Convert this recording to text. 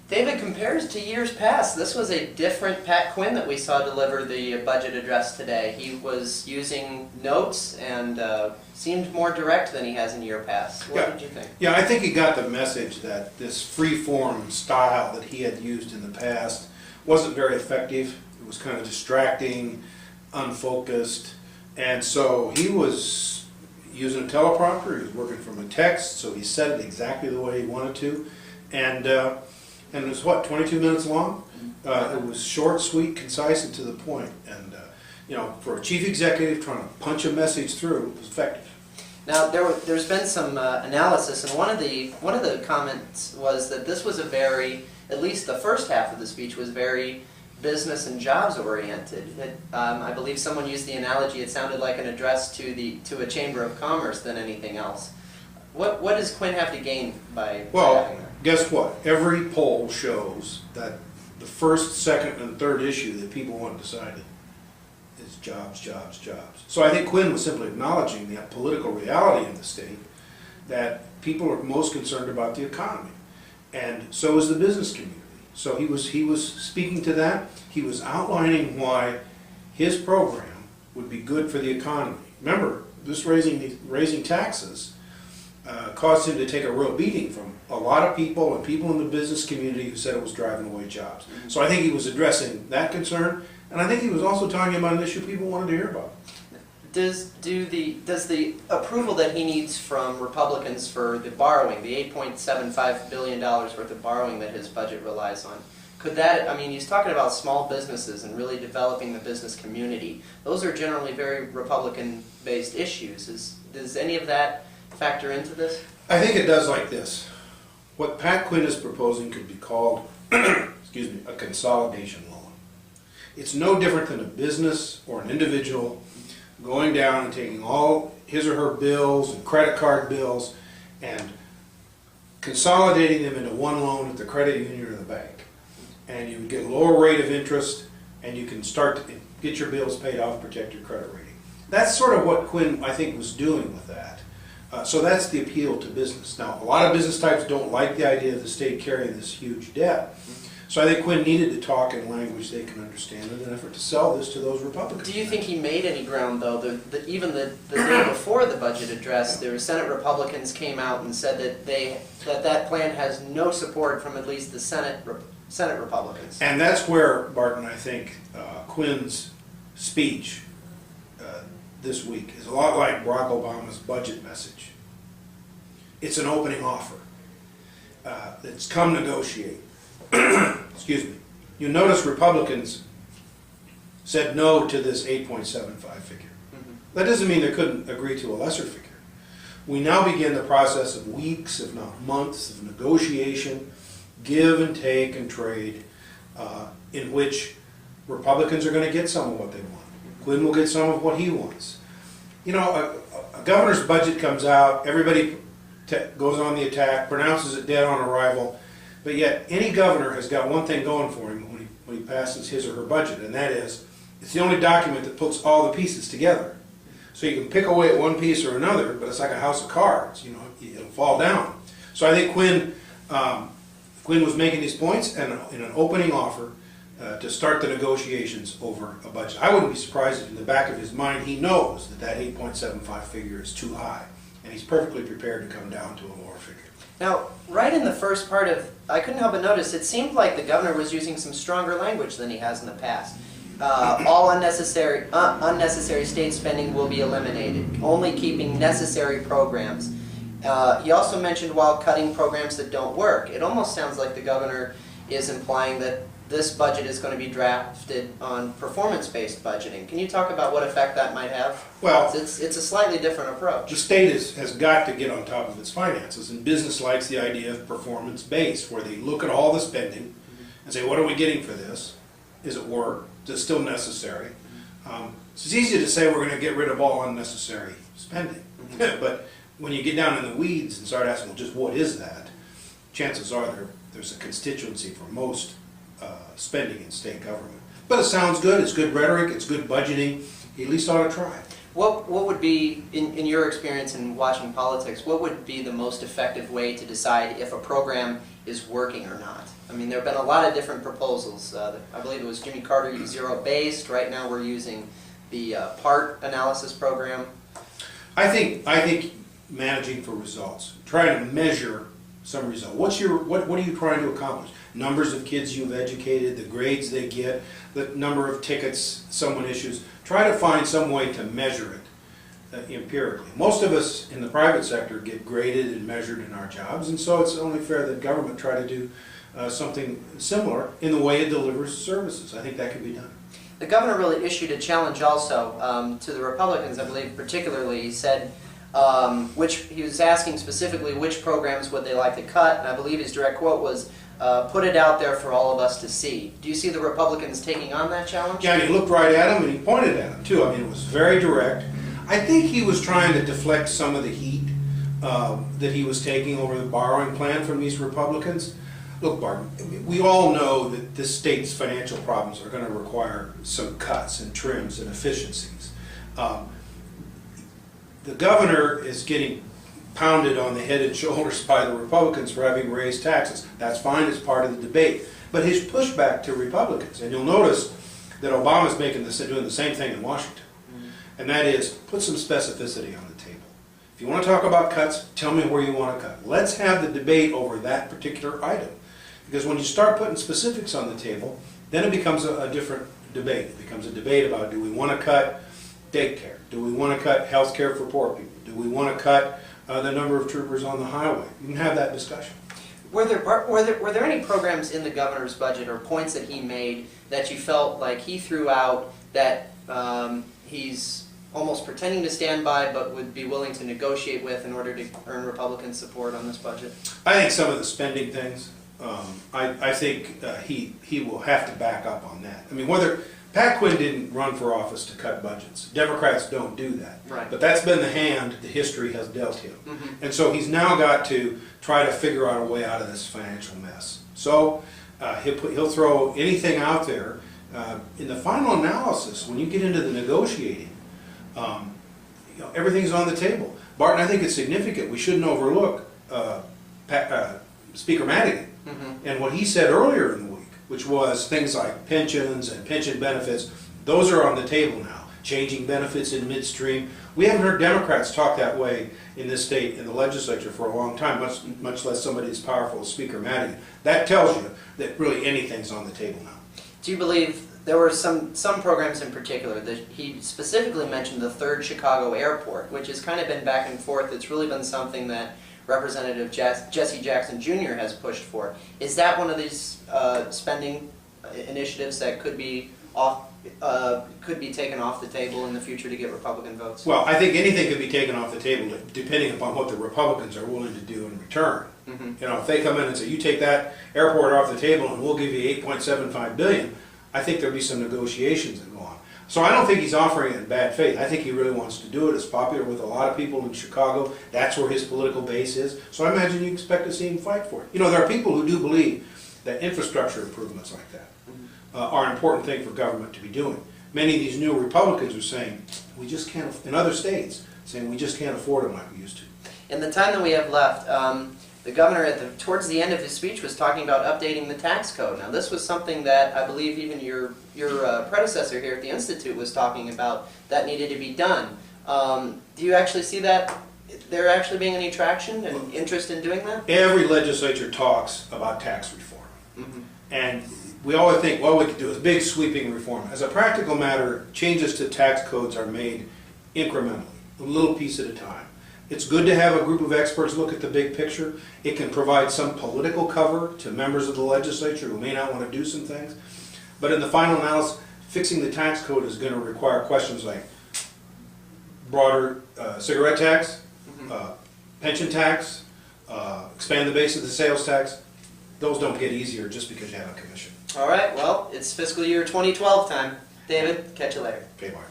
David, compares to years past, this was a different Pat Quinn that we saw deliver the budget address today. He was using notes and seemed more direct than he has in year past. What did you think? Yeah, I think he got the message that this free-form style that he had used in the past wasn't very effective. It was kind of distracting, unfocused, and so he was using a teleprompter. He was working from a text, so he said it exactly the way he wanted to, and it was, what, 22 minutes long? It was short, sweet, concise, and to the point. And, you know, for a chief executive trying to punch a message through, it was effective. Now, there's been some analysis, and one of the comments was that this was a very, at least the first half of the speech was very business and jobs oriented. I believe someone used the analogy, it sounded like an address to a chamber of commerce than anything else. What does Quinn have to gain by having that? Guess what? Every poll shows that the first, second, and third issue that people want decided is jobs, jobs, jobs. So I think Quinn was simply acknowledging the political reality in the state, that people are most concerned about the economy, and so is the business community. So he was speaking to that. He was outlining why his program would be good for the economy. Remember, this raising taxes caused him to take a real beating from a lot of people and people in the business community who said it was driving away jobs. So I think he was addressing that concern, and I think he was also talking about an issue people wanted to hear about. Does the approval that he needs from Republicans for the borrowing, the $8.75 billion worth of borrowing that his budget relies on, could that, I mean, he's talking about small businesses and really developing the business community. Those are generally very Republican-based issues. Does any of that factor into this? I think it does like this. What Pat Quinn is proposing could be called, excuse me, a consolidation loan. It's no different than a business or an individual going down and taking all his or her bills and credit card bills and consolidating them into one loan at the credit union or the bank. And you would get a lower rate of interest, and you can start to get your bills paid off, protect your credit rating. That's sort of what Quinn, I think, was doing with that. So that's the appeal to business. Now, a lot of business types don't like the idea of the state carrying this huge debt. So I think Quinn needed to talk in language they can understand in an effort to sell this to those Republicans. Do you think he made any ground, though? Even the day before the budget address, there were Senate Republicans came out and said that that plan has no support from at least the Senate Republicans. And that's where, Barton, I think Quinn's speech this week is a lot like Barack Obama's budget message. It's an opening offer. It's come negotiate. Excuse me. You notice Republicans said no to this 8.75 figure. That doesn't mean they couldn't agree to a lesser figure. We now begin the process of weeks, if not months, of negotiation, give and take and trade, in which Republicans are going to get some of what they want. Quinn will get some of what he wants. You know, a governor's budget comes out, everybody goes on the attack, pronounces it dead on arrival, but yet any governor has got one thing going for him when he passes his or her budget, and that is, it's the only document that puts all the pieces together. So you can pick away at one piece or another, but it's like a house of cards, you know, it'll fall down. So I think Quinn was making these points and in an opening offer to start the negotiations over a budget. I wouldn't be surprised if in the back of his mind he knows that 8.75 figure is too high, and he's perfectly prepared to come down to a lower figure. Now, right in the first part of, I couldn't help but notice, it seemed like the governor was using some stronger language than he has in the past. All unnecessary state spending will be eliminated, only keeping necessary programs. He also mentioned while cutting programs that don't work. It almost sounds like the governor is implying that this budget is going to be drafted on performance-based budgeting. Can you talk about what effect that might have? Well, it's a slightly different approach. The state has got to get on top of its finances, and business likes the idea of performance-based, where they look at all the spending and say, what are we getting for this? Is it work? Is it still necessary? It's easy to say we're going to get rid of all unnecessary spending, but when you get down in the weeds and start asking, well, just what is that? Chances are there's a constituency for most spending in state government. But it sounds good, it's good rhetoric, it's good budgeting. He at least ought to try. What would be, in your experience in watching politics, what would be the most effective way to decide if a program is working or not? I mean, there have been a lot of different proposals. I believe it was Jimmy Carter used zero-based. Right now we're using the part analysis program. I think managing for results, trying to measure some result. What are you trying to accomplish? Numbers of kids you've educated, the grades they get, the number of tickets someone issues. Try to find some way to measure it empirically. Most of us in the private sector get graded and measured in our jobs, and so it's only fair that government try to do something similar in the way it delivers services. I think that can be done. The governor really issued a challenge also to the Republicans, I believe particularly. He said, he was asking specifically which programs would they like to cut, and I believe his direct quote was, put it out there for all of us to see. Do you see the Republicans taking on that challenge? Yeah, and he looked right at him and he pointed at him too. I mean, it was very direct. I think he was trying to deflect some of the heat that he was taking over the borrowing plan from these Republicans. Look, Barton, we all know that this state's financial problems are going to require some cuts and trims and efficiencies. The governor is getting pounded on the head and shoulders by the Republicans for having raised taxes. That's fine as part of the debate. But his pushback to Republicans, and you'll notice that Obama's doing the same thing in Washington, and that is put some specificity on the table. If you want to talk about cuts, tell me where you want to cut. Let's have the debate over that particular item. Because when you start putting specifics on the table, then it becomes a different debate. It becomes a debate about, do we want to cut daycare? Do we want to cut health care for poor people? Do we want to cut the number of troopers on the highway? You can have that discussion. Were there any programs in the governor's budget or points that he made that you felt like he threw out that he's almost pretending to stand by but would be willing to negotiate with in order to earn Republican support on this budget? I think some of the spending things, I think he will have to back up on that. I mean, Pat Quinn didn't run for office to cut budgets. Democrats don't do that. Right. But that's been the hand the history has dealt him. And so he's now got to try to figure out a way out of this financial mess. So he'll throw anything out there. In the final analysis, when you get into the negotiating, everything's on the table. Barton, I think it's significant. We shouldn't overlook Speaker Madigan and what he said earlier in the week, which was things like pensions and pension benefits. Those are on the table now. Changing benefits in midstream. We haven't heard Democrats talk that way in this state in the legislature for a long time, much less somebody as powerful as Speaker Madigan. That tells you that really anything's on the table now. Do you believe there were some programs in particular that he specifically mentioned, the third Chicago airport, which has kind of been back and forth. It's really been something that Representative Jesse Jackson Jr. has pushed for. Is that one of these spending initiatives that could be taken off the table in the future to get Republican votes? Well, I think anything could be taken off the table depending upon what the Republicans are willing to do in return. You know, if they come in and say, you take that airport off the table and we'll give you $8.75 billion, I think there'll be some negotiations that go on. So I don't think he's offering it in bad faith. I think he really wants to do it. It's popular with a lot of people in Chicago. That's where his political base is. So I imagine you expect to see him fight for it. You know, there are people who do believe that infrastructure improvements like that are an important thing for government to be doing. Many of these new Republicans are saying, we just can't, in other states, saying we just can't afford them like we used to. In the time that we have left, the governor, towards the end of his speech, was talking about updating the tax code. Now, this was something that I believe even your predecessor here at the Institute was talking about that needed to be done. Do you actually see that there actually being any traction and interest in doing that? Every legislature talks about tax reform. And we always think, well, we could do a big sweeping reform. As a practical matter, changes to tax codes are made incrementally, a little piece at a time. It's good to have a group of experts look at the big picture. It can provide some political cover to members of the legislature who may not want to do some things. But in the final analysis, fixing the tax code is going to require questions like broader cigarette tax, pension tax, expand the base of the sales tax. Those don't get easier just because you have a commission. All right, well, it's fiscal year 2012 time. David, catch you later. Okay, Mark.